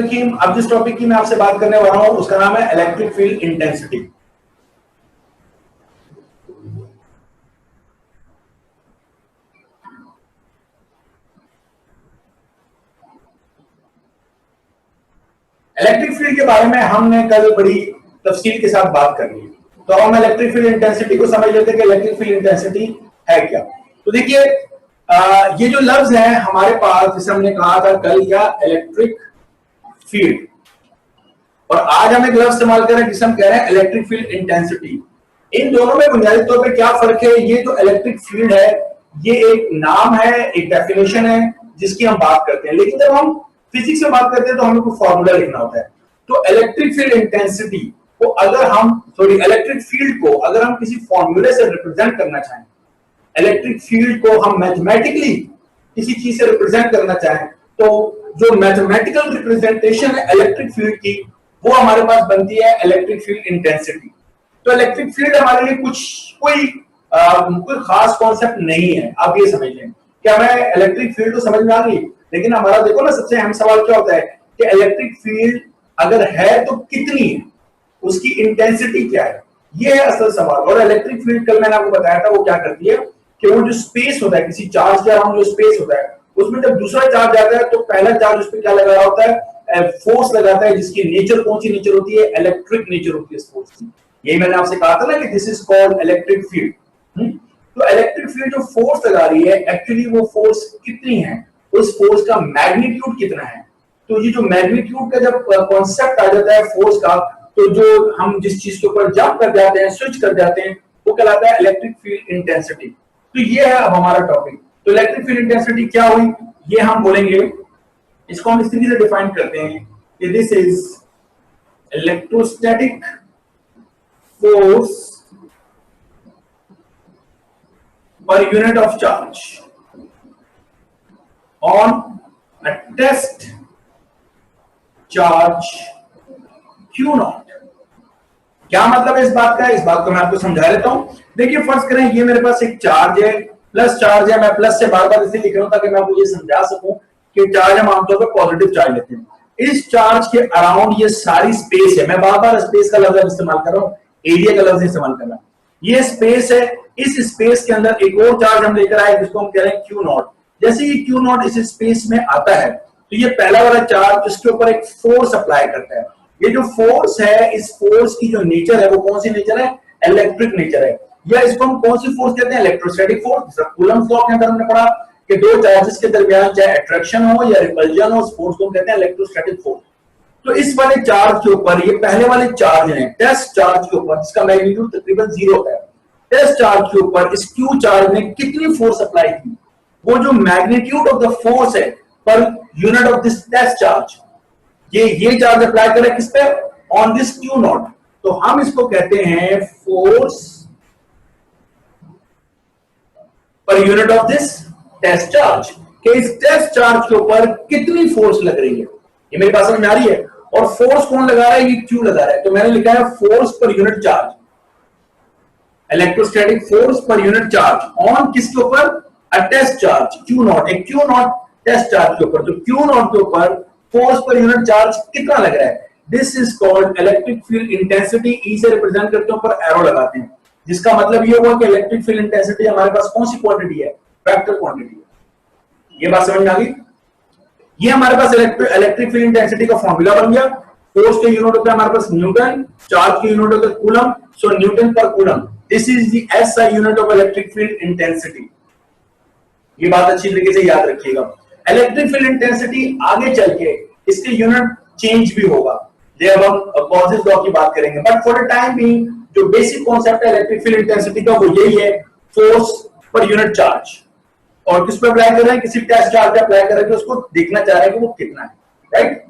रहीम। अब जिस टॉपिक की मैं आपसे बात करने वाला हूं उसका नाम है electric field intensity. Electric field के बारे में हमने कल बड़ी तफसील के साथ बात कर ली, तो हम इलेक्ट्रिक फील्ड इंटेंसिटी को समझ लेते हैं कि इलेक्ट्रिक फील्ड इंटेंसिटी है क्या। तो देखिए ये जो लफ्ज है हमारे पास, जिसे हमने कहा था कल क्या, इलेक्ट्रिक फील्ड, और आज हम एक लफ्ज इस्तेमाल कर रहे हैं जिसे हम कह रहे हैं इलेक्ट्रिक फील्ड इंटेंसिटी। इन दोनों में बुनियादी तौर पे क्या फर्क है? ये जो इलेक्ट्रिक फील्ड है ये एक नाम है, एक डेफिनेशन है जिसकी हम बात करते हैं, लेकिन जब हम फिजिक्स में बात करते हैं तो हमें कोई फॉर्मूला लिखना होता है। तो इलेक्ट्रिक फील्ड इंटेंसिटी को अगर हम इलेक्ट्रिक फील्ड को अगर हम किसी फॉर्मूले से रिप्रेजेंट करना चाहें, इलेक्ट्रिक फील्ड को हम मैथमेटिकली किसी चीज से रिप्रेजेंट करना चाहें, तो जो मैथमेटिकल रिप्रेजेंटेशन है इलेक्ट्रिक फील्ड की वो हमारे पास बनती है इलेक्ट्रिक फील्ड इंटेंसिटी। तो इलेक्ट्रिक फील्ड हमारे लिए कोई खास कॉन्सेप्ट नहीं है, आप ये समझ लें। क्या हमें इलेक्ट्रिक फील्ड तो समझ में आ गई, लेकिन हमारा देखो ना सबसे अहम सवाल क्या होता है कि इलेक्ट्रिक फील्ड अगर है तो कितनी है, उसकी इंटेंसिटी क्या है, ये है असल सवाल। और इलेक्ट्रिक फील्ड कल मैंने आपको बताया था वो क्या करती है कि वो जो स्पेस होता है, किसी चार्ज के अराउंड जो स्पेस होता है, उसमें जब दूसरा चार्ज आता है तो पहला चार्ज उस पर क्या लगा रहा होता है, फोर्स लगाता है, जिसकी नेचर कौन सी नेचर होती है, इलेक्ट्रिक नेचर होती है इस फोर्स की। यही मैंने आपसे कहा था ना कि this is called electric field. तो इलेक्ट्रिक फील्ड जो फोर्स लगा रही है एक्चुअली वो फोर्स कितनी है, उस फोर्स का मैग्नीट्यूड कितना है। तो ये जो मैग्नीट्यूड का जब कॉन्सेप्ट आ जाता है फोर्स का, तो जो हम जिस चीज के ऊपर जंप कर जाते हैं, स्विच कर जाते हैं, वो कहलाता है इलेक्ट्रिक फील्ड इंटेंसिटी। तो ये है अब हमारा टॉपिक। तो इलेक्ट्रिक फील्ड इंटेंसिटी क्या हुई ये हम बोलेंगे। इसको हम इस तरीके से डिफाइन करते हैं कि this is electrostatic force per unit of charge on a test charge Q naught। क्या मतलब है इस बात का? इस बात को मैं आपको समझा देता हूं। देखिए फर्ज करें ये मेरे पास एक चार्ज है, प्लस चार्ज है। मैं प्लस से बार बार इसे लिख रहा हूं ताकि मैं आपको ये समझा सकूं कि चार्ज हम आमतौर पर पॉजिटिव चार्ज लेते हैं। इस चार्ज के अराउंड ये सारी स्पेस है, मैं बार बार स्पेस का लफ्ज इस्तेमाल कर रहा हूं, एरिया का लफ्ज इस्तेमाल कर रहा हूं। ये स्पेस है, इस स्पेस के अंदर एक और चार्ज हम लेकर आए जिसको हम कह रहे हैं क्यू नॉट। जैसे ही क्यू नॉट इस स्पेस में आता है तो ये पहला वाला चार्ज इसके ऊपर एक फोर्स अप्लाई करता है। ये जो फोर्स है, इस फोर्स की जो नेचर है वो कौन सी नेचर है, इलेक्ट्रिक नेचर है। या इसको हम कौन सी फोर्स कहते हैं, इलेक्ट्रोस्टैटिक फोर्स। कूलम्स लॉ के अंदर हमने पढ़ा कि दो चार्जेस के दरमियान चाहे अट्रैक्शन हो या रिपल्जन हो, उस फोर्स को कहते हैं इलेक्ट्रोस्टैटिक फोर्स। तो इस वाले चार्ज के ऊपर, ये पहले वाले चार्ज हैं टेस्ट चार्ज के ऊपर, जिसका मैग्नीट्यूड तकरीबन 0 है, टेस्ट चार्ज के ऊपर इस क्यू चार्ज ने कितनी फोर्स अप्लाई की, वो जो मैग्नीट्यूड ऑफ द फोर्स है per unit of this test charge, ये चार्ज अप्लाई करे किस पे, ऑन दिस क्यू नॉट। तो हम इसको कहते हैं force per unit of this test charge, कि इस टेस्ट चार्ज के ऊपर कितनी फोर्स लग रही है। ये मेरी बात समझ में आ रही है? और फोर्स कौन लगा रहा है, ये क्यू लगा रहा है। तो मैंने लिखा है force per unit charge, electrostatic force per unit charge on किसके ऊपर, a test charge q naught, एक क्यू नॉट टेस्ट चार्ज के ऊपर। तो क्यू नॉट के ऊपर फोर्स पर यूनिट चार्ज कितना लग रहा है, this is called electric field intensity. E से रिप्रेजेंट करते हैं, ऊपर एरो लगाते हैं, जिसका मतलब ये हुआ कि इलेक्ट्रिक फील्ड इंटेंसिटी हमारे पास कौन सी क्वांटिटी है, वेक्टर क्वांटिटी है। ये बात समझ में आ गई? ये हमारे पास इलेक्ट्रिक फील्ड इंटेंसिटी का फॉर्मूला बन गया। फोर्स के यूनिट होता है हमारे पास न्यूटन, चार्ज के यूनिट होता है कूलम, सो न्यूटन पर coulomb, this is the SI unit of electric field intensity. ये बात अच्छी तरीके से याद रखिएगा। इलेक्ट्रिक फील्ड इंटेंसिटी आगे चल के इसके यूनिट चेंज भी होगा, जब हम कॉजेस लॉ की बात करेंगे, but for the time being जो बेसिक कॉन्सेप्ट है इलेक्ट्रिक फील्ड इंटेंसिटी का वो यही है, फोर्स पर यूनिट चार्ज। और किस पे अप्लाई कर रहे हैं, किसी टेस्ट चार्ज पे अप्लाई कर रहे हैं, उसको देखना चाह रहे हैं कि वो कितना है, राइट?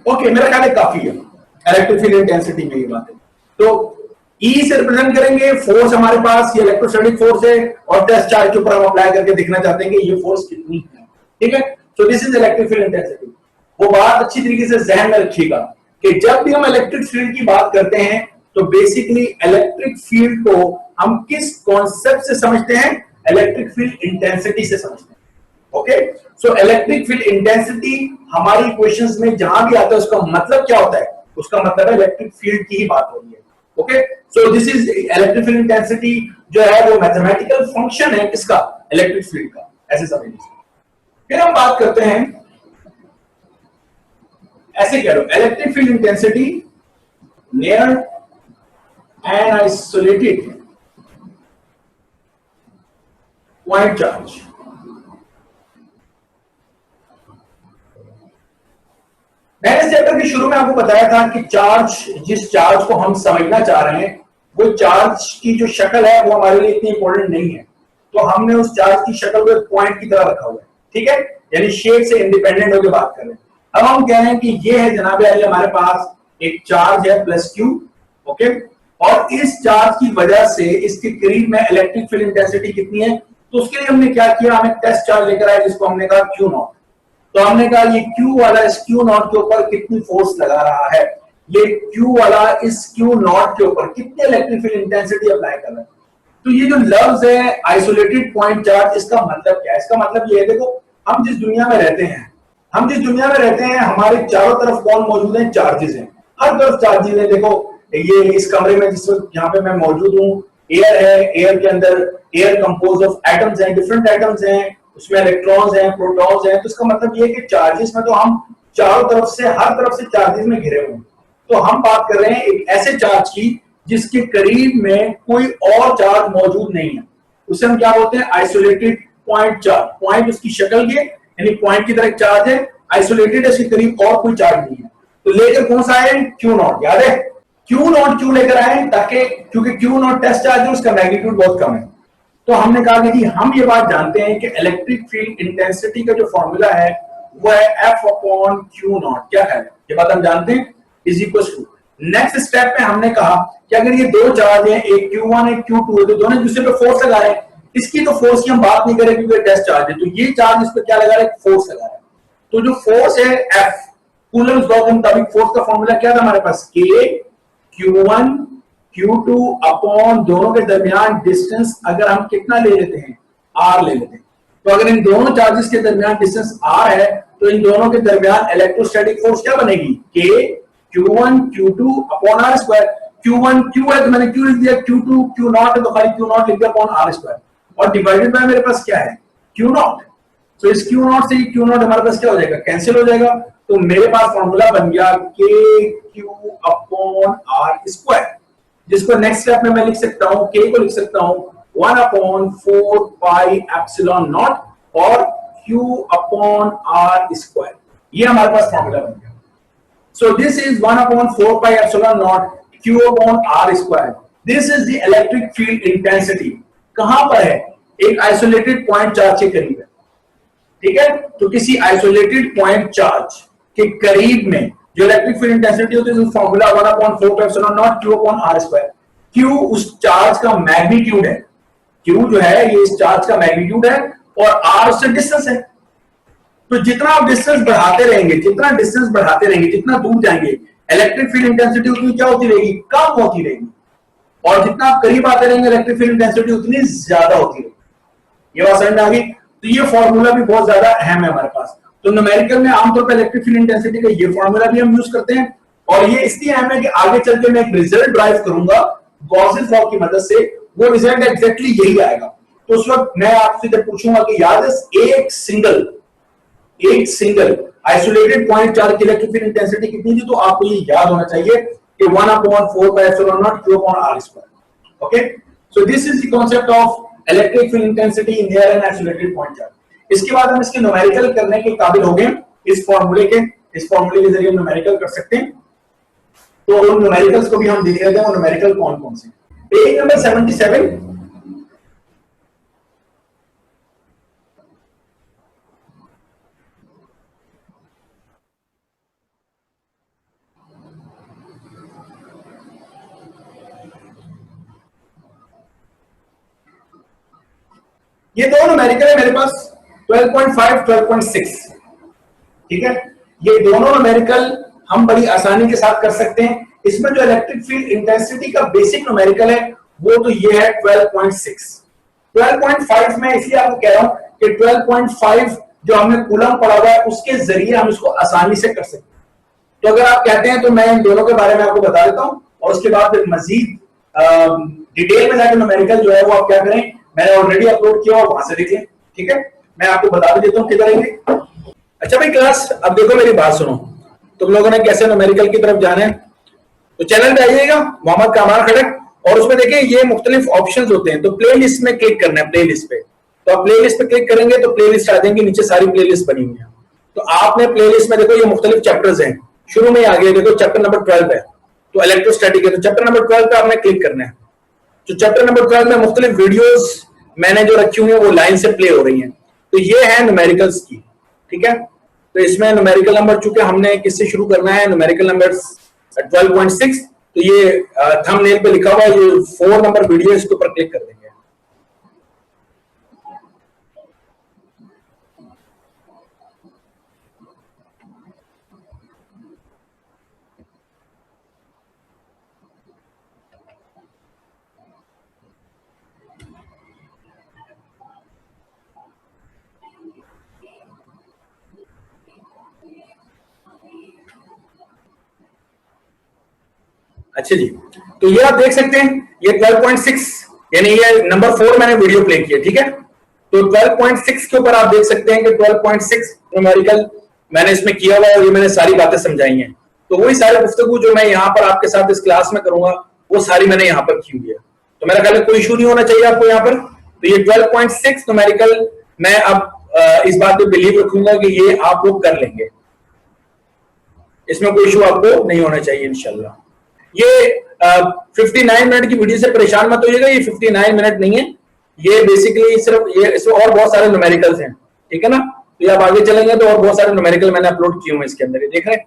ओके, मेरा ख्याल है काफी है इलेक्ट्रिक फील्ड इंटेंसिटी में ये बात है। तो ई से रिप्रेजेंट करेंगे फोर्स, हमारे पास ये इलेक्ट्रोस्टैटिक फोर्स है, और टेस्ट चार्ज के ऊपर हम अप्लाई करके देखना चाहते हैं कि ये फोर्स कितनी है, ठीक है? So this is electric field intensity. वो बात अच्छी तरीके से जहन में रखिएगा कि जब भी हम इलेक्ट्रिक फील्ड की बात करते हैं तो बेसिकली इलेक्ट्रिक फील्ड को हम किस कॉन्सेप्ट से समझते हैं, इलेक्ट्रिक फील्ड इंटेंसिटी से समझते हैं। Okay, so electric field intensity हमारी इक्वेशंस में जहां भी आता है उसका मतलब क्या होता है, उसका मतलब है इलेक्ट्रिक फील्ड की ही बात हो रही है। Okay, so this is electric field intensity जो है वो मैथमेटिकल फंक्शन है किसका, इलेक्ट्रिक फील्ड का, ऐसे समझिए। फिर हम बात करते हैं, ऐसे कह लो electric field intensity near an isolated point charge. मैंने इस चैप्टर के शुरू में आपको बताया था कि चार्ज, जिस चार्ज को हम समझना चाह रहे हैं वो चार्ज की जो शक्ल है वो हमारे लिए इतनी इंपॉर्टेंट नहीं है, तो हमने उस चार्ज की शक्ल को एक पॉइंट की तरह रखा हुआ है, ठीक है, यानी शेप से इंडिपेंडेंट होकर बात कर रहे हैं। अब हम कह रहे हैं कि ये है जनाब अली हमारे पास एक चार्ज है प्लस क्यू, ओके, और इस चार्ज की वजह से इसके करीब में इलेक्ट्रिक फील्ड इंटेंसिटी कितनी है, तो उसके लिए हमने क्या किया, हमें टेस्ट चार्ज लेकर आए जिसको हमने कहा क्यू नॉट। तो हमने कहा ये Q वाला इस Q नॉट के ऊपर कितनी फोर्स लगा रहा है, ये Q वाला इस Q नॉट के ऊपर कितनी इलेक्ट्रिक फील्ड इंटेंसिटी अप्लाई कर रहा है। तो ये जो लफ्ज है आइसोलेटेड पॉइंट चार्ज, इसका मतलब क्या है, इसका मतलब ये है, देखो हम जिस दुनिया में रहते हैं, हम जिस दुनिया में रहते हैं हमारे चारों तरफ कौन मौजूद है, चार्जेस हैं, हर तरफ चार्जेस है। देखो ये इस कमरे में जिस वक्त यहाँ पे मैं मौजूद हूँ, एयर है, एयर के अंदर एयर कंपोज ऑफ एटम्स हैं, डिफरेंट एटम्स हैं, उसमें इलेक्ट्रॉन्स हैं, प्रोटॉन्स हैं, तो इसका मतलब ये है कि चार्जेस में तो हम चारों तरफ से, हर तरफ से चार्जेस में घिरे हुए हैं। तो हम बात कर रहे हैं एक ऐसे चार्ज की जिसके करीब में कोई और चार्ज मौजूद नहीं है, उसे हम क्या बोलते हैं, आइसोलेटेड पॉइंट चार्ज। पॉइंट उसकी शक्ल की, यानी पॉइंट की तरह चार्ज है, आइसोलेटेड है, इसके करीब और कोई चार्ज नहीं है। तो लेकर कौन सा आए, क्यू नॉट, याद है क्यू नॉट क्यों लेकर आए, ताकि क्योंकि क्यू नॉट टेस्ट चार्ज है, उसका मैग्नीट्यूड बहुत कम है। तो हमने कहा कि हम ये बात जानते हैं कि इलेक्ट्रिक फील्ड इंटेंसिटी का जो फॉर्मूला है वो है F अपॉन क्यू नॉट, क्या है ये बात हम जानते हैं, is equal to. Next step में हमने कहा कि अगर ये दो चार्ज हैं, एक Q1 एक Q2 है, तो दोनों दूसरे पे फोर्स लगा रहे हैं, इसकी तो फोर्स की हम बात नहीं करें क्योंकि टेस्ट चार्ज है, तो ये चार्ज इस पे क्या लगा रहा है, फोर्स लगा रहा है। तो जो फोर्स है F, कूलम्स लॉ के मुताबिक फोर्स का फॉर्मूला क्या था हमारे पास, K Q1 Q2 अपॉन दोनों के दरमियान डिस्टेंस अगर हम कितना ले लेते हैं, R ले लेते हैं। तो अगर इन दोनों चार्जेस के दरमियान डिस्टेंस R है तो इन दोनों के दरमियान इलेक्ट्रोस्टैटिक फोर्स क्या बनेगी, K Q1 Q2 upon R square. Q1 Q है तो मैंने Q लिख दिया, Q2 Q नॉट है तो खाली Q नॉट लिख दिया अपॉन R स्क्वायर, और डिवाइडेड बाय मेरे पास क्या है, Q नॉट। तो इस Q नॉट से Q नॉट हमारे पास क्या हो जाएगा, कैंसिल हो जाएगा। तो मेरे पास फॉर्मूला बन गया K Q upon R square, जिसको नेक्स्ट स्टेप में मैं लिख सकता हूं, K को लिख सकता हूं 1 अपॉन 4 पाई एप्सिलॉन नॉट और Q अपॉन R स्क्वायर, ये हमारे पास फॉर्मूला बन गया। So this is 1 upon 4 pi epsilon not Q upon R square, this is the electric field intensity. कहां पर है, एक आइसोलेटेड पॉइंट चार्ज के करीब है, ठीक है। तो किसी आइसोलेटेड पॉइंट चार्ज के करीब में जो इलेक्ट्रिक फील्ड इंटेंसिटी होती है, formula 1 upon 4 pi epsilon not Q upon R square. Q उस चार्ज का मैग्नीट्यूड है, Q जो है ये इस चार्ज का मैग्नीट्यूड है और R उससे डिस्टेंस है। तो जितना आप डिस्टेंस बढ़ाते रहेंगे, जितना डिस्टेंस बढ़ाते रहेंगे, जितना दूर जाएंगे, इलेक्ट्रिक फील्ड इंटेंसिटी उतनी क्या होती रहेगी, कम होती रहेगी, और जितना आप करीब आते रहेंगे इलेक्ट्रिक फील्ड इंटेंसिटी उतनी ज्यादा होती रहेगी। ये बात समझ में आ गई। तो ये फॉर्मूला भी बहुत ज्यादा अहम है हमारे पास। तो न्यूमेरिकल में आमतौर पर इलेक्ट्रिक फील्ड इंटेंसिटी का ये फॉर्मूला भी हम यूज करते हैं, और ये इसलिए अहम है कि आगे चल के मैं एक रिजल्ट ड्राइव करूंगा गॉसेस लॉ की मदद से, वो रिजल्ट एग्जैक्टली यही आएगा। तो उस वक्त मैं आपसे जब पूछूंगा कि याद है एक सिंगल आइसोलेटेड पॉइंट चार्ज की इलेक्ट्रिक फील्ड इंटेंसिटी कितनी थी, तो आपको ये याद होना चाहिए कि 1 upon 4 pi epsilon not Q upon R square. Okay, so this is the concept of electric field intensity in near an isolated point charge. इसके बाद हम इसके न्यूमेरिकल करने के काबिल हो गए, इस फॉर्मूले के जरिए न्यूमेरिकल कर सकते हैं। तो उन न्यूमेरिकल्स को भी हम देख लेते हैं, वो न्यूमेरिकल कौन कौन से। पेज नंबर 77, ये दो न्यूमेरिकल है मेरे पास 12.5 12.6, ठीक है। ये दोनों न्यूमेरिकल हम बड़ी आसानी के साथ कर सकते हैं। इसमें जो इलेक्ट्रिक फील्ड इंटेंसिटी का बेसिक न्यूमेरिकल है वो तो ये है 12.6। 12.5 में इसलिए आपको कह रहा हूं कि 12.5 जो हमने कूलम पढ़ा हुआ है उसके जरिए हम इसको आसानी से कर सकते हैं। तो अगर आप कहते हैं तो मैं इन दोनों के बारे में आपको बता देता हूं और उसके बाद फिर मजीद डिटेल में जाकर न्यूमेरिकल जो है वो आप क्या करें, मैंने ऑलरेडी अपलोड किया और वहां से देख लें। ठीक है, मैं आपको बता भी देता हूं किधर आएंगे। अच्छा भाई क्लास, अब देखो मेरी बात सुनो, तुम लोगों ने कैसे न्यूमेरिकल की तरफ जाना है, तो चैनल पे आइएगा मोहम्मद कामरान खड़क, और उसमें देखिए ये मुख्तलिफ ऑप्शंस होते हैं, तो प्ले लिस्ट में क्लिक करना है, प्ले लिस्ट पे। तो आप प्ले लिस्ट पे क्लिक करेंगे तो प्ले लिस्ट आ जाएंगी, नीचे सारी प्ले लिस्ट बनी हुई है। तो आपने प्ले लिस्ट में देखो ये मुख्तलिफ चैप्टर्स हैं, शुरू में आगे देखो चैप्टर नंबर 12 है, तो इलेक्ट्रोस्टैटिक है, तो चैप्टर नंबर 12 पे आपने क्लिक करना है। तो चैप्टर नंबर 12 में मुख्तलिफ वीडियोस मैंने जो रखी हुई है वो लाइन से प्ले हो रही हैं। तो ये है न्यूमेरिकल्स की, ठीक है। तो इसमें न्यूमेरिकल नंबर, चूंकि हमने किससे शुरू करना है, न्यूमेरिकल नंबर 12.6, तो ये थंबनेल पे लिखा हुआ है, ये 4 नंबर वीडियो, इसके ऊपर क्लिक कर देंगे। अच्छा जी, तो ये आप देख सकते हैं, ये 12.6 यानी ये नंबर 4 मैंने वीडियो प्ले किया, ठीक है। तो 12.6 के ऊपर आप देख सकते हैं कि 12.6 न्यूमेरिकल मैंने इसमें किया हुआ है और ये मैंने सारी बातें समझाई हैं। तो वही सारी गुफ्तगू जो मैं यहाँ पर आपके साथ इस क्लास में करूंगा वो सारी मैंने यहाँ पर की हुई है। तो मेरा ख्याल है कोई इशू नहीं होना चाहिए आपको यहाँ पर। तो ये 12.6 न्यूमेरिकल मैं अब इस बात पे बिलीव रखूंगा कि ये आप लोग कर लेंगे, इसमें कोई इशू आपको नहीं होना चाहिए इंशाल्लाह। ये 59 मिनट की वीडियो से परेशान मत होइएगा, ये 59 मिनट नहीं है, ये बेसिकली सिर्फ ये, इसमें और बहुत सारे न्यूमेरिकल्स हैं, ठीक है ना। तो ये आप आगे चलेंगे तो और बहुत सारे न्यूमेरिकल मैंने अपलोड किए हुए इसके अंदर, ये देख रहे हैं।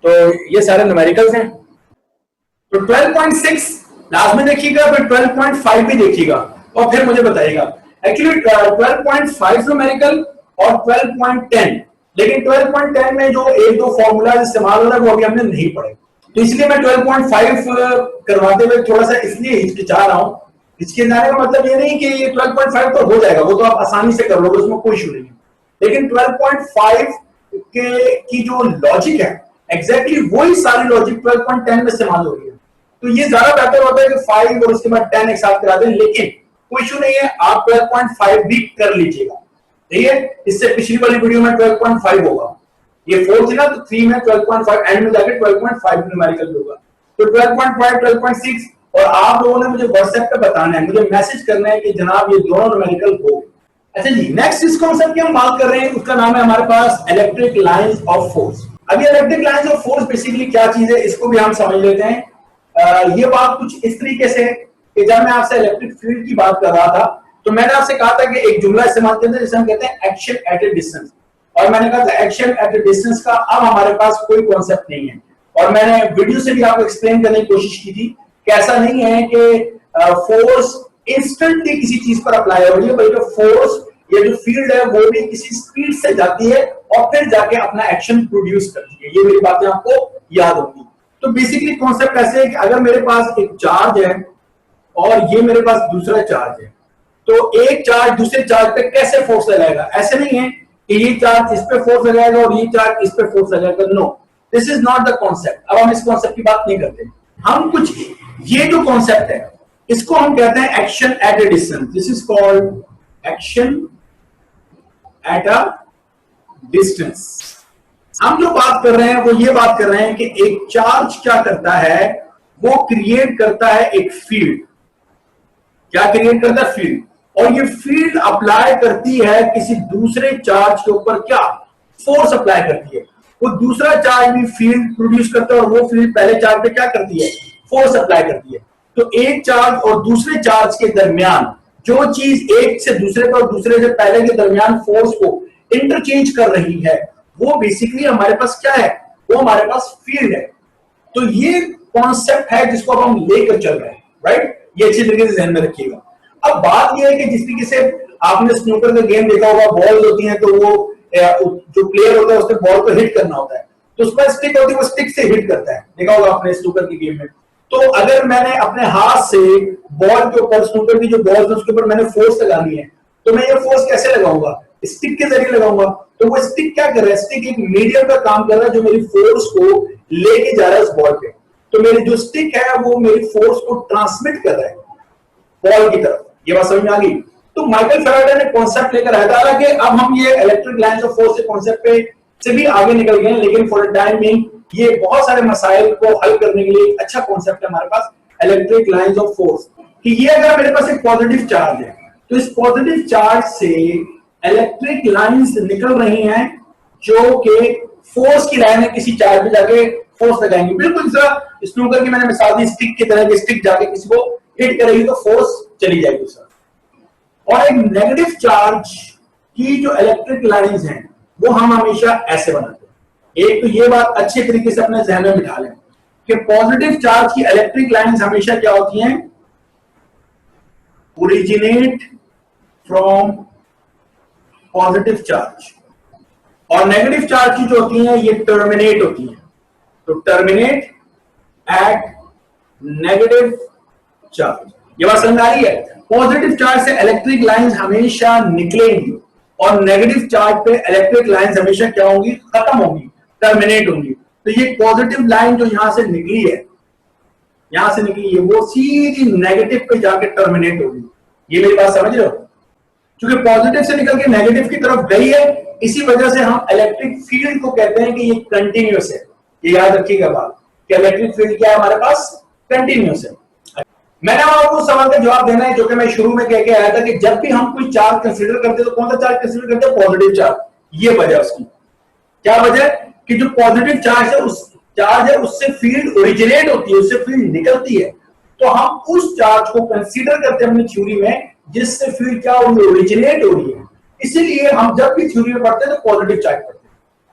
तो ये सारे न्यूमेरिकल्स हैं। तो 12.6 लास्ट में देखिएगा, फिर 12.5 भी देखिएगा और फिर मुझे बताइएगा। एक्चुअली 12.5 न्यूमेरिकल और 12.10, लेकिन 12.10 में जो एक दो फॉर्मूला इस्तेमाल हो रहा है वो अभी हमने नहीं पढ़े, तो इसलिए मैं 12.5 करवाते हुए थोड़ा सा इसलिए हिचकिचा रहा हूं। हिचकिचाने का मतलब ये नहीं कि ये 12.5 तो हो जाएगा, वो तो आप आसानी से कर लोगे, उसमें कोई इशू नहीं है। लेकिन 12.5 की जो लॉजिक है एग्जैक्टली वही सारी लॉजिक 12.10 में इस्तेमाल हो रही है। तो ये ज्यादा बेहतर होता है कि 5 और उसके बाद 10 एक साथ करा दें, लेकिन कोई इशू नहीं है, आप 12.5 भी कर लीजिएगा, ठीक है। इससे पिछली वाली वीडियो में 12.5 होगा, ये 4 थी ना, तो 3 में 12.5, एंड में जाके 12.5 न्यूमेरिकल होगा। तो 12.5, 12.6, और आप लोगों ने मुझे व्हाट्सएप पे बताना है, मुझे मैसेज करना है कि जनाब ये दोनों न्यूमेरिकल हो। अच्छा जी, नेक्स्ट इस कॉन्सेप्ट की हम बात कर रहे हैं, उसका नाम है हमारे पास इलेक्ट्रिक लाइंस ऑफ फोर्स। अभी electric lines of force basically क्या चीज है, इसको भी हम समझ लेते हैं। ये बात कुछ इस तरीके से कि जब मैं आपसे इलेक्ट्रिक फील्ड की बात कर रहा था तो मैंने आपसे कहा था कि एक जुमला इस्तेमाल करते हैं जिसे हम कहते हैं एक्शन एट ए डिस्टेंस, और मैंने कहा था एक्शन एट ए डिस्टेंस का अब हमारे पास कोई कॉन्सेप्ट नहीं है। और मैंने वीडियो से भी आपको एक्सप्लेन करने की कोशिश की थी कि ऐसा नहीं है कि फोर्स इंस्टेंटली किसी चीज पर अप्लाई हो रही है, बल्कि फोर्स ये जो फील्ड है वो भी किसी स्पीड से जाती है और फिर जाके अपना एक्शन प्रोड्यूस करती है। ये मेरी बातें आपको याद होंगी। तो बेसिकली कॉन्सेप्ट ऐसे है कि अगर मेरे पास एक चार्ज है और ये मेरे पास दूसरा चार्ज है, तो एक चार्ज दूसरे चार्ज पे कैसे फोर्स लगाएगा, ऐसे नहीं है कि ये चार्ज इस पे फोर्स लगाएगा और ये चार्ज इस पे फोर्स लगाएगा, no, this is not the concept. अब हम इस कॉन्सेप्ट की बात नहीं करते, हम कुछ ये जो कॉन्सेप्ट है इसको हम कहते हैं action at A distance. This is called action at a distance. हम जो बात कर रहे हैं वो ये बात कर रहे हैं कि एक चार्ज क्या करता है, वो क्रिएट करता है एक फील्ड। क्या क्रिएट करता है? फील्ड। और ये फील्ड अप्लाई करती है किसी दूसरे चार्ज के ऊपर, क्या फोर्स अप्लाई करती है। वो दूसरा चार्ज भी फील्ड प्रोड्यूस करता है और वो फील्ड पहले चार्ज पे क्या करती है, फोर्स अप्लाई करती है। तो एक चार्ज और दूसरे चार्ज के दरमियान जो चीज एक से दूसरे पर, दूसरे से पहले के दरमियान फोर्स को इंटरचेंज कर रही है, वो बेसिकली हमारे पास क्या है, वो हमारे पास फील्ड है। तो ये कॉन्सेप्ट है जिसको अब हम लेकर चल रहे हैं, राइट। ये अच्छी तरीके से ध्यान में रखिएगा। अब बात यह है कि जिस तरीके से आपने स्नूकर का गेम देखा होगा, बॉल होती हैं, तो वो जो प्लेयर होता है उसने बॉल को हिट करना होता है, तो उसमें स्टिक होती है, वो स्टिक से हिट करता है, देखा होगा आपने स्नूकर की गेम में। तो अगर मैंने अपने हाथ से बॉल के ऊपर, स्नूकर की जो बॉल है उसके ऊपर मैंने फोर्स लगानी है, तो मैं ये फोर्स कैसे लगाऊंगा, स्टिक के जरिए लगाऊंगा। तो वो स्टिक क्या कर रहा है, स्टिक एक मीडियम का काम कर रहा है जो मेरी फोर्स को लेके जा रहा है उस बॉल पे। तो मेरी जो स्टिक है वो मेरी फोर्स को ट्रांसमिट कर रहा है बॉल की तरफ। ये बात समझ में आ गई। तो माइकल फैराडे ने कॉन्सेप्ट लेकर आया था, हालांकि अब हम ये इलेक्ट्रिक लाइंस ऑफ फोर्स के कॉन्सेप्ट पे से भी आगे निकल गए, लेकिन फॉर द टाइम बीइंग ये बहुत सारे मसाइल को हल करने के लिए एक अच्छा कॉन्सेप्ट है हमारे पास इलेक्ट्रिक लाइंस ऑफ फोर्स। कि ये अगर मेरे पास एक पॉजिटिव चार्ज है तो इस पॉजिटिव चार्ज से इलेक्ट्रिक लाइंस निकल रही हैं जो कि फोर्स की लाइन है, किसी चार्ज पे जाके फोर्स लगाएंगे। बिल्कुल सर, स्नूकर की मैंने मिसाल दी, स्टिक की तरह, स्टिक जाके किसी को हिट करेगी तो फोर्स चली जाएगी सर। और एक नेगेटिव चार्ज की जो इलेक्ट्रिक लाइंस हैं वो हम हमेशा ऐसे बनाते हैं। एक तो ये बात अच्छे तरीके से अपने ज़हन में बिठा लें कि पॉजिटिव चार्ज की इलेक्ट्रिक लाइंस हमेशा क्या होती हैं, ओरिजिनेट फ्रॉम पॉजिटिव चार्ज, और नेगेटिव चार्ज की जो होती हैं ये टर्मिनेट होती हैं। तो टर्मिनेट एट नेगेटिव चार्ज। ये बात समझ आ रही है। पॉजिटिव चार्ज से इलेक्ट्रिक लाइंस हमेशा निकलेंगी और नेगेटिव चार्ज पे इलेक्ट्रिक लाइंस हमेशा क्या होंगी, खत्म होंगी, टर्मिनेट होंगी। तो ये पॉजिटिव लाइन जो यहां से निकली है, यहां से निकली है, वो सीधी नेगेटिव पे जाके टर्मिनेट होगी। ये मेरी बात समझ रहे हो? क्योंकि पॉजिटिव से निकल के नेगेटिव की तरफ गई है, इसी वजह से हम इलेक्ट्रिक फील्ड को कहते हैं कि ये कंटिन्यूअस है। ये याद रखिएगा बात कि इलेक्ट्रिक फील्ड क्या है हमारे पास, कंटिन्यूअस है। मैंने आपको सवाल का जवाब देना है जो कि मैं शुरू में कह के आया था कि जब भी हम कोई चार्ज कंसीडर करते हैं तो कौन सा चार्ज कंसीडर करते हैं, पॉजिटिव चार्ज। ये वजह उसकी क्या वजह कि जो पॉजिटिव चार्ज है उससे फील्ड ओरिजिनेट होती है, उससे फील्ड निकलती है। तो हम उस चार्ज को कंसीडर करते हैं अपनी थ्योरी में जिससे फील्ड क्या हो रही है, ओरिजिनेट हो रही है। इसीलिए हम जब भी थ्योरी में पढ़ते हैं तो पॉजिटिव चार्ज पढ़ते हैं।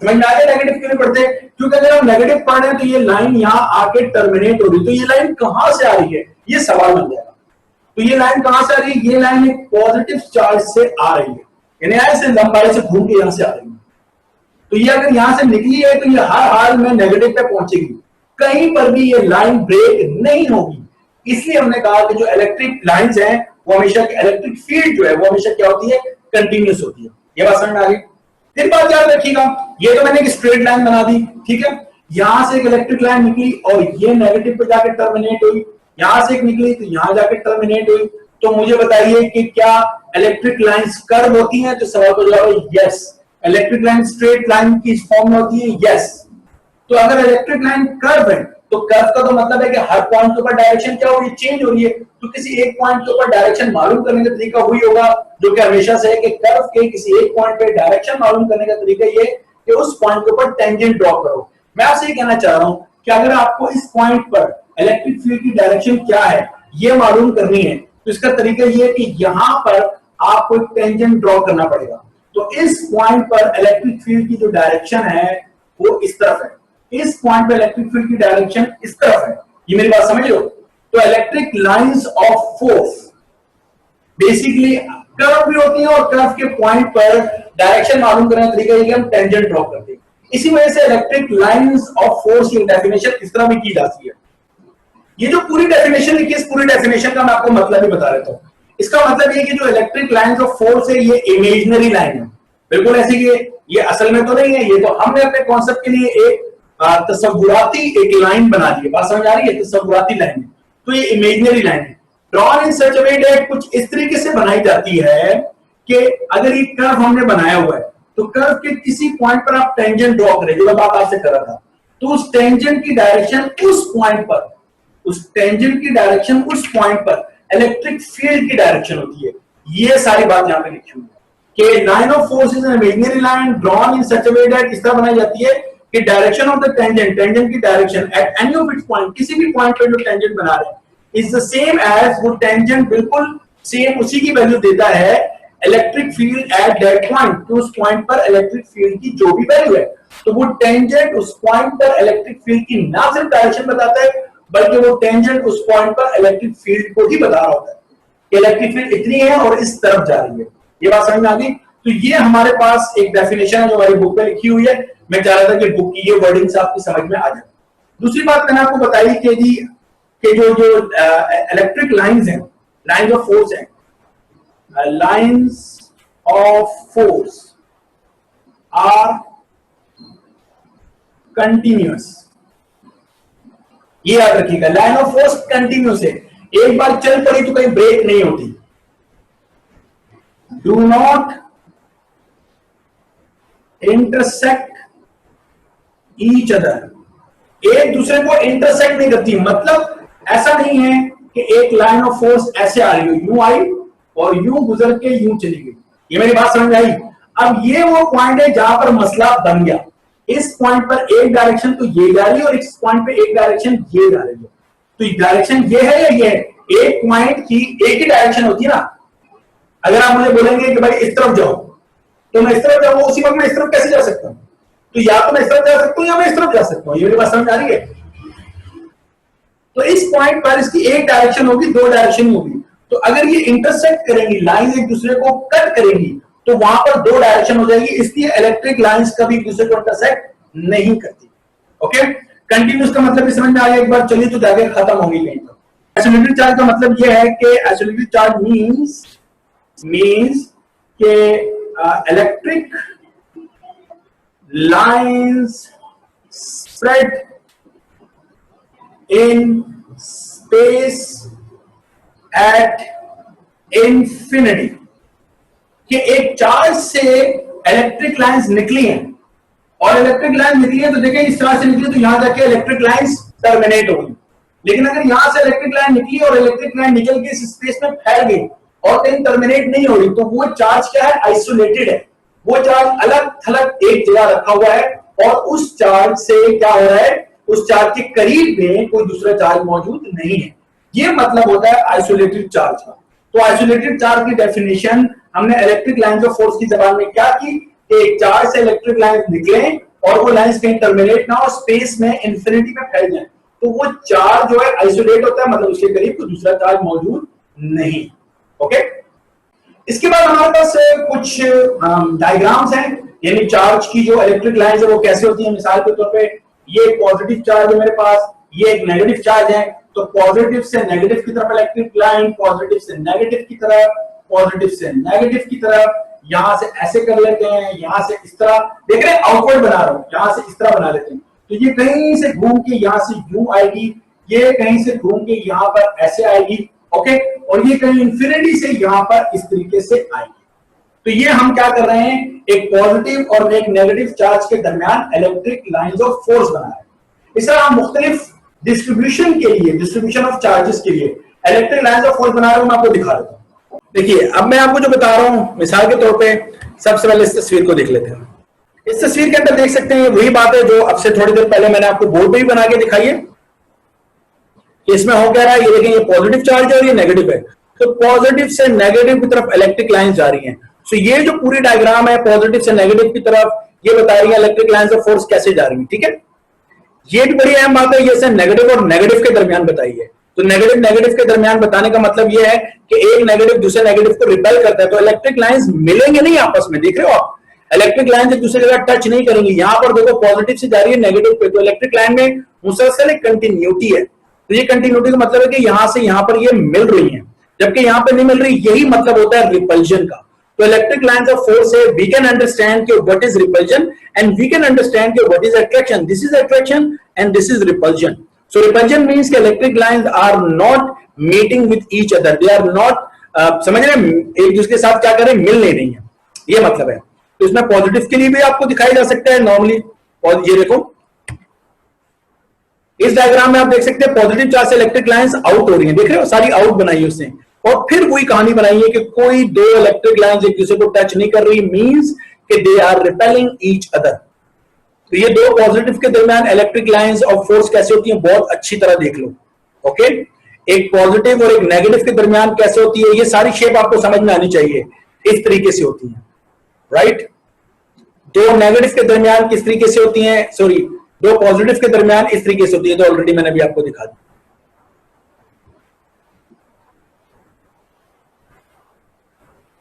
समझ में आ गया नेगेटिव क्यों नहीं पढ़ते? क्योंकि अगर हम नेगेटिव पढ़ रहे हैं तो ये लाइन यहां आके टर्मिनेट हो रही है। तो ये लाइन कहां से आ रही है, ये सवाल बन जाएगा। तो ये लाइन कहां से आ रही है, ये लाइन एक पॉजिटिव चार्ज से आ रही है, यानी ऐसे लंबाई से घूम के यहां से आ रही है। तो ये अगर यहां से निकली है तो ये हर हाल में नेगेटिव पे पहुंचेगी, कहीं पर भी ये लाइन ब्रेक नहीं होगी। इसलिए हमने कहा कि जो इलेक्ट्रिक लाइंस हैं वो हमेशा, इलेक्ट्रिक फील्ड जो है वो हमेशा क्या होती है, कंटिन्यूअस होती है। ये बात समझ में आ गई। फिर बात याद रखिएगा, ये तो मैंने एक स्ट्रेट लाइन बना दी, ठीक है। यहां से एक इलेक्ट्रिक लाइन निकली और ये नेगेटिव पे जाके टर्मिनेट हुई, यहां से एक निकली तो यहां जाके टर्मिनेट हुई। तो मुझे बताइए कि क्या इलेक्ट्रिक लाइंस कर्व होती हैं? तो सवाल का जवाब है yes. Electric line straight line की फॉर्म में होती है, यस। तो अगर इलेक्ट्रिक लाइन कर्व है तो कर्व का तो मतलब है कि हर पॉइंट के ऊपर डायरेक्शन क्या हो रही है, चेंज हो रही है। तो किसी एक पॉइंट के ऊपर डायरेक्शन मालूम करने का तरीका वही होगा जो कि हमेशा से है कि कर्व के किसी एक पॉइंट पे डायरेक्शन मालूम करने का तरीका ये कि उस पॉइंट के ऊपर टेंजेंट ड्रॉ करो। मैं आपसे ये कहना चाह रहा हूं कि अगर आपको इस पॉइंट पर इलेक्ट्रिक फील्ड की डायरेक्शन क्या है ये मालूम करनी है तो इसका तरीका ये है कि यहां पर आपको एक टेंजेंट ड्रॉ करना पड़ेगा। तो इस पॉइंट पर इलेक्ट्रिक फील्ड की जो डायरेक्शन है वो इस तरफ है, इस पॉइंट पे इलेक्ट्रिक फील्ड की डायरेक्शन इस तरफ है। ये मेरी बात समझ लो। तो electric lines of force basically curve भी होती है और कर्व के पॉइंट पर डायरेक्शन मालूम करने का तरीका ये हम टेंजेंट ड्रॉ करते हैं। इसी वजह से इलेक्ट्रिक लाइंस ऑफ फोर्स की डेफिनेशन इस तरह भी की जाती है। ये जो पूरी डेफिनेशन लिखी है, इस पूरी डेफिनेशन का मैं आपको मतलब भी बता देता हूं। इसका मतलब ये कि जो इलेक्ट्रिक लाइंस ऑफ फोर्स है ये इमेजिनरी लाइन है, बिल्कुल ऐसी ये असल में तो नहीं है। ये तो हमने अपने कॉन्सेप्ट के लिए एक तस्वुराती एक लाइन बना दी है। बात समझ आ रही है? तस्वुराती लाइन है तो ये इमेजिनरी लाइन है। Drawn in such a way that कुछ इस तरीके से बनाई जाती है कि अगर ये कर्व हमने बनाया हुआ है तो कर्व के किसी पॉइंट पर आप टेंजेंट ड्रॉ करें, जो मैं बात आपसे कर रहा था, तो उस टेंजेंट की डायरेक्शन उस पॉइंट पर, उस टेंजेंट की डायरेक्शन उस पॉइंट पर इलेक्ट्रिक फील्ड की डायरेक्शन होती है। ये सारी बात यहां पे लिखी हुई है कि line of force is an imaginary line drawn in such a way that इस तरह बनाई जाती है कि direction of the tangent, tangent की direction at any of its point, किसी भी पॉइंट पे जो टेंजेंट बना रहे हैं, इज द सेम एज, वो टेंजेंट बिल्कुल सेम उसी की वैल्यू देता है electric field at that point, तो उस पॉइंट पर इलेक्ट्रिक फील्ड की जो भी वैल्यू है। तो वो टेंजेंट उस पॉइंट पर इलेक्ट्रिक फील्ड की ना सिर्फ डायरेक्शन बताता है बल्कि वो टेंजेंट उस पॉइंट पर इलेक्ट्रिक फील्ड को ही बता रहा होता है कि इलेक्ट्रिक फील्ड इतनी है और इस तरफ जा रही है। ये बात समझ में आ गई? तो ये हमारे पास एक डेफिनेशन है जो हमारी बुक में लिखी हुई है। मैं चाह रहा था कि बुक की ये वर्डिंग्स आपकी समझ में आ जाए। दूसरी बात मैंने आपको बताई कि जी कि जो इलेक्ट्रिक लाइंस हैं, लाइंस ऑफ फोर्स हैं, lines of force are continuous. ये याद रखिएगा, लाइन ऑफ फोर्स कंटिन्यूस है, एक बार चल पड़ी तो कहीं ब्रेक नहीं होती. Do not intersect each other, एक दूसरे को इंटरसेक्ट नहीं करती. मतलब ऐसा नहीं है कि एक लाइन ऑफ फोर्स ऐसे आ रही हो, यूं आई और यूं गुजर के यूं चली गई. ये मेरी बात समझ में आई? अब ये वो पॉइंट है जहां पर मसला बन गया. इस पॉइंट पर एक डायरेक्शन तो ये जा रही है और इस पॉइंट पे एक डायरेक्शन ये जा रही है. तो डायरेक्शन ये है या ये है? एक पॉइंट की एक ही डायरेक्शन होती है ना. अगर आप मुझे बोलेंगे कि भाई इस तरफ जाओ, तो मैं इस तरफ जाऊंगा, उसी वक्त मैं इस तरफ कैसे जा सकता हूं? तो या तो मैं इस तरफ जा सकता हूं या मैं इस तरफ जा सकता हूं. ये मेरी बात समझ आ रही है? तो इस पॉइंट पर इसकी एक डायरेक्शन होगी, दो डायरेक्शन होगी. तो अगर ये इंटरसेक्ट करेंगी, लाइन एक दूसरे को कट करेंगी, तो वहां पर दो डायरेक्शन हो जाएगी. इसलिए इलेक्ट्रिक लाइंस कभी एक दूसरे को इंटरसेक्ट नहीं करती. ओके, कंटिन्यूस का मतलब भी समझ में आया एक बार. चलिए तो जाके खत्म होगी कहीं पर. आइसोलेटेड चार्ज का मतलब यह है कि आइसोलेटेड चार्ज मींस के electric lines spread in space at infinity. कि एक चार्ज से इलेक्ट्रिक लाइंस निकली हैं, और इलेक्ट्रिक लाइन निकली है तो देखिए इस चार्ज से निकली तो यहां जाके इलेक्ट्रिक लाइंस टर्मिनेट होगी. लेकिन अगर यहां से इलेक्ट्रिक लाइन निकली और इलेक्ट्रिक लाइन निकल के इस स्पेस में फैल गई और कहीं टर्मिनेट नहीं हो रही, तो वो चार्ज क्या है? आइसोलेटेड है. वो चार्ज अलग थलग एक जगह रखा हुआ है और उस चार्ज से क्या हो रहा है? उस चार्ज के करीब में कोई दूसरा चार्ज मौजूद नहीं है. ये मतलब होता है आइसोलेटेड चार्ज का. तो आइसोलेटेड चार्ज की डेफिनेशन हमने इलेक्ट्रिक लाइंस ऑफ फोर्स की जबान में क्या की? एक चार्ज से इलेक्ट्रिक लाइन निकले और वो लाइंस कहीं टर्मिनेट ना हो, स्पेस में इंफिनिटी में फैल जाए, तो वो चार्ज जो है आइसोलेट होता है. मतलब उसके करीब कोई दूसरा चार्ज मौजूद नहीं. ओके, इसके बाद हमारे पास कुछ डायग्राम्स हैं, यानी चार्ज की जो इलेक्ट्रिक लाइंस है वो कैसे होती है. मिसाल के तौर पे ये एक पॉजिटिव चार्ज है मेरे पास, ये एक नेगेटिव चार्ज है. तो पॉजिटिव से नेगेटिव की तरफ इलेक्ट्रिक लाइन, पॉजिटिव से नेगेटिव की तरफ, पॉजिटिव से नेगेटिव की तरफ. यहां से ऐसे कर लेते हैं, यहां से इस तरह, देख रहे हैं आउटवर्ड बना रहा हूं, यहां से इस तरह बना लेते हैं. तो ये कहीं से घूम के यहां से यूं आएगी, ये कहीं से घूम के यहां पर ऐसे आएगी. ओके, और ये कहीं इंफिनिटी से यहां पर इस तरीके से आएगी. तो ये हम क्या कर रहे हैं? एक पॉजिटिव और एक नेगेटिव चार्ज के दरमियान इलेक्ट्रिक लाइंस ऑफ फोर्स बना रहे हैं. इस तरह हम मुख्तलिफ डिस्ट्रीब्यूशन के लिए, डिस्ट्रीब्यूशन ऑफ चार्जेस के लिए इलेक्ट्रिक लाइंस ऑफ फोर्स बना रहे हूं. मैं आपको दिखा देता हूं. देखिए, अब मैं आपको जो बता रहा हूं, मिसाल के तौर पे सबसे पहले इस तस्वीर को देख लेते हैं. इस तस्वीर के अंदर देख सकते हैं वही बात है जो अब से थोड़ी देर पहले मैंने आपको बोर्ड पे भी बना के दिखाई है. इसमें हो क्या रहा है? ये देखिए, ये पॉजिटिव चार्ज है और ये नेगेटिव है. तो पॉजिटिव से नेगेटिव की तरफ इलेक्ट्रिक लाइंस जा रही हैं. तो ये जो पूरी डायग्राम है पॉजिटिव से नेगेटिव की तरफ, ये बता रही है इलेक्ट्रिक लाइंस ऑफ फोर्स कैसे जा रही है. ठीक है, ये भी बड़ी अहम बात है. ये से नेगेटिव और नेगेटिव के दरमियान बताई है. तो नेगेटिव के दरमियान बताने का मतलब यह है कि एक नेगेटिव दूसरे नेगेटिव को रिपेल करता है. तो इलेक्ट्रिक लाइंस मिलेंगे नहीं आपस में. देख रहे हो आप, इलेक्ट्रिक लाइन एक दूसरे जगह टच नहीं करेंगी. यहां पर देखो पॉजिटिव से जा रही है नेगेटिव पे, तो इलेक्ट्रिक लाइन में मुसलसल एक कंटिन्यूटी है. तो ये कंटिन्यूटी का मतलब है कि यहां से यहां पर ये मिल रही है, जबकि यहां पर नहीं मिल रही. यही मतलब होता है रिपल्जन का. तो इलेक्ट्रिक लाइंस ऑफ फोर्स है, वी कैन अंडरस्टैंड कि what is repulsion and we can understand कि what is attraction. This is attraction and this is repulsion. So repulsion means कि electric lines are not meeting with each other. They are not समझ रहे हैं, एक दूसरे के साथ क्या करें, मिल नहीं रही है. ये मतलब है. तो इसमें पॉजिटिव के लिए भी आपको दिखाई जा सकता है नॉर्मली. और ये देखो, इस डायग्राम में आप देख सकते हैं पॉजिटिव चार्ज से इलेक्ट्रिक लाइंस आउट हो रही हैं. देख रहे हो, सारी आउट बनाई है उसने. और फिर वही कहानी बनाई है कि कोई दो इलेक्ट्रिक लाइंस एक दूसरे को टच नहीं कर रही, मींस कि they are repelling each other. तो ये दो पॉजिटिव के दरमियान इलेक्ट्रिक लाइंस ऑफ फोर्स कैसे होती हैं, बहुत अच्छी तरह देख लो. ओके, एक पॉजिटिव और एक नेगेटिव के दरमियान कैसे होती है, ये सारी शेप आपको समझ में आनी चाहिए. इस तरीके से होती है, राइट. दो नेगेटिव के दरमियान किस तरीके से होती हैं, सॉरी, दो पॉजिटिव के दरमियान इस तरीके से होती है. तो ऑलरेडी मैंने भी आपको दिखा दिया.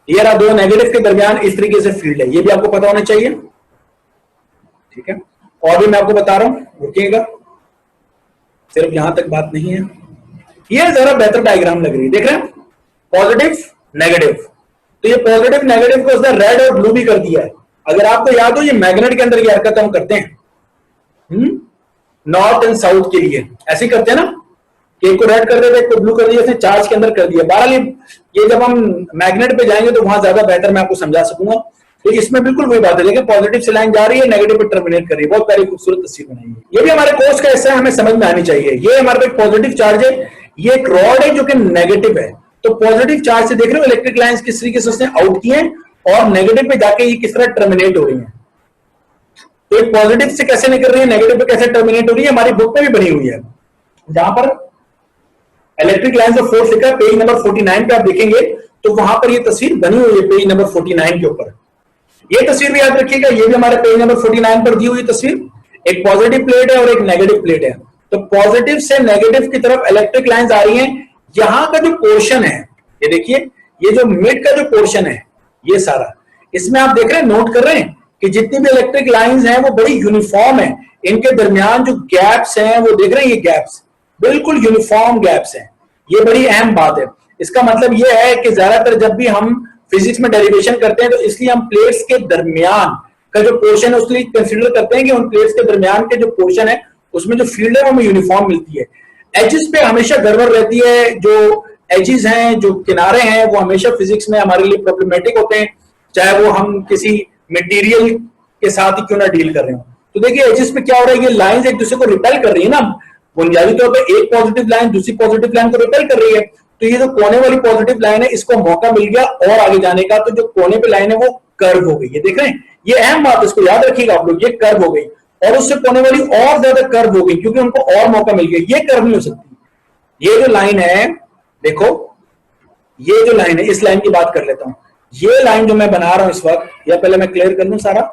ये रहा दो नेगेटिव के दरमियान इस तरीके से फील्ड है. ये भी आपको पता होना चाहिए. ठीक है, और भी मैं आपको बता रहा हूं, रुकिएगा, सिर्फ यहां तक बात नहीं है. ये जरा बेहतर डायग्राम लग रही है. देख रहे हैं, पॉजिटिव नेगेटिव, तो ये पॉजिटिव नेगेटिव को उसने रेड और ब्लू भी कर दिया है। अगर आपको याद हो, ये मैग्नेट के अंदर ये हरकत हम करते हैं नॉर्थ एंड साउथ के लिए, ऐसे ही करते हैं ना, कि एक को रेड कर देते, एक को ब्लू कर दिया, चार्ज के अंदर कर दिया। बहरहाल ये जब हम मैग्नेट पे जाएंगे तो वहां ज्यादा बेहतर मैं आपको समझा सकूंगा। तो इसमें बिल्कुल वही बात है, लेकिन पॉजिटिव से लाइन जा रही है, नेगेटिव पे टर्मिनेट कर रही है। बहुत प्यारी खूबसूरत तस्वीर बनाई है। ये भी हमारे कोर्स का हिस्सा है, हमें समझ में आनी चाहिए। ये हमारे पे पॉजिटिव चार्ज है, ये एक रॉड है जो कि नेगेटिव है। तो पॉजिटिव चार्ज से देख रहे हो इलेक्ट्रिक लाइंस किस तरीके से उसने आउट किए और नेगेटिव पे जाके ये किस तरह टर्मिनेट हो रही है। तो एक पॉजिटिव से कैसे निकल रही है, नेगेटिव पे कैसे टर्मिनेट हो रही है, हमारी बुक में भी बनी हुई है, जहां पर इलेक्ट्रिक लाइंस ऑफ फोर्स लिखा है पेज नंबर 49 पे आप देखेंगे तो वहां पर ये तस्वीर बनी हुई है पेज नंबर 49 के ऊपर। ये तस्वीर भी याद रखिएगा, ये भी हमारे पेज नंबर 49 पर दी हुई तस्वीर। एक पॉजिटिव प्लेट है और एक नेगेटिव प्लेट है। तो पॉजिटिव से नेगेटिव की तरफ इलेक्ट्रिक लाइंस आ रही हैं। यहां का जो पोर्शन है, ये देखिए, ये जो मिड का जो पोर्शन है, ये सारा, इसमें आप देख रहे हैं, नोट कर रहे हैं कि जितनी भी इलेक्ट्रिक लाइंस हैं वो बड़ी यूनिफॉर्म है। इनके दरमियान जो गैप्स हैं वो देख रहे हैं, ये गैप्स बिल्कुल यूनिफॉर्म गैप्स हैं। ये बड़ी अहम बात है। इसका मतलब ये है कि ज्यादातर जब भी हम फिजिक्स में डेरिवेशन करते हैं तो इसलिए हम प्लेट्स के दरमियान का जो पोर्शन है उसके लिए कंसीडर करते हैं कि उन प्लेट्स के दरमियान के जो पोर्शन है उसमें जो फील्ड है वो हमें यूनिफॉर्म मिलती है। एजेस पे हमेशा गड़बड़ रहती है। जो एजेस हैं, जो किनारे हैं, वो हमेशा फिजिक्स में हमारे लिए प्रॉब्लमेटिक होते हैं, चाहे वो हम किसी मटेरियल के साथ ही क्यों ना डील कर रहे हो। तो देखिए एजेस पे क्या हो रहा है, ये लाइंस एक दूसरे को रिपेल कर रही है ना। बुनियादी तौर पे एक पॉजिटिव लाइन दूसरी पॉजिटिव लाइन को रिपेल कर रही है। तो ये जो कोने वाली पॉजिटिव लाइन है इसको मौका मिल गया और आगे जाने का, तो जो कोने पे लाइन है वो कर्व हो गई। ये देख रहे हैं, ये अहम बात, इसको याद रखिएगा आप लोग, ये कर्व हो गई और उससे कोने वाली और ज्यादा कर्व हो गई क्योंकि उनको और मौका मिल गया। ये कर्व नहीं हो सकती। ये जो लाइन है, देखो, ये जो लाइन है, इस लाइन की बात कर लेता हूं। ये लाइन जो मैं बना रहा हूं इस वक्त, या पहले मैं क्लियर कर लूं सारा।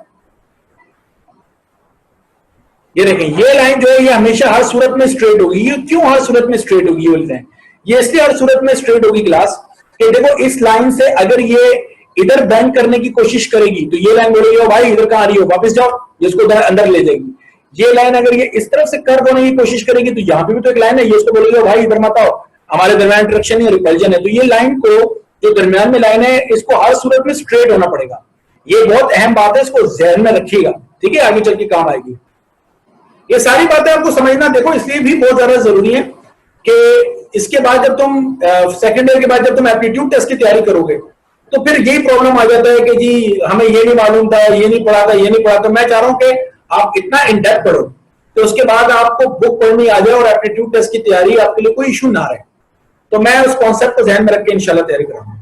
ये देखें, ये लाइन जो है ये हमेशा हर सूरत में स्ट्रेट होगी। ये क्यों हर सूरत में स्ट्रेट होगी बोलते हैं? ये इसलिए हर सूरत में स्ट्रेट होगी क्लास कि देखो, इस लाइन से अगर ये इधर बेंड करने की कोशिश करेगी तो ये लाइन बोलेगी ओ भाई इधर कहां आ रही हो, वापस जाओ, इसको अंदर ले जाएगी। ये लाइन अगर ये इस तरफ से कर्व होने की कोशिश करेगी तो यहां पे भी तो एक लाइन है, ये इसको बोलेगी ओ भाई इधर मत आओ, हमारे दरमियान इंटरेक्शन है, रिपल्जन है। तो ये लाइन को, जो दरमियान में लाइन है, इसको हर सूरत में स्ट्रेट होना पड़ेगा। ये बहुत अहम बात है, इसको ज़हन में रखिएगा, ठीक है, आगे चल के काम आएगी। ये सारी बातें आपको समझना देखो इसलिए भी बहुत ज्यादा जरूरी है कि इसके बाद जब तुम सेकेंड ईयर के बाद जब तुम एप्टीट्यूड टेस्ट की तैयारी करोगे तो फिर यही प्रॉब्लम आ जाता है कि जी हमें ये नहीं मालूम था, ये नहीं पढ़ा था, ये नहीं पढ़ा। तो मैं चाह रहा हूं कि आप इतना इन डेप्थ पढ़ो तो उसके बाद आपको बुक पढ़नी आ जाए और एप्टीट्यूड टेस्ट की तैयारी आपके लिए कोई इशू ना रहे। तो मैं उस कॉन्सेप्ट को ध्यान में रख के इंशाल्लाह तैयारी कराऊंगा।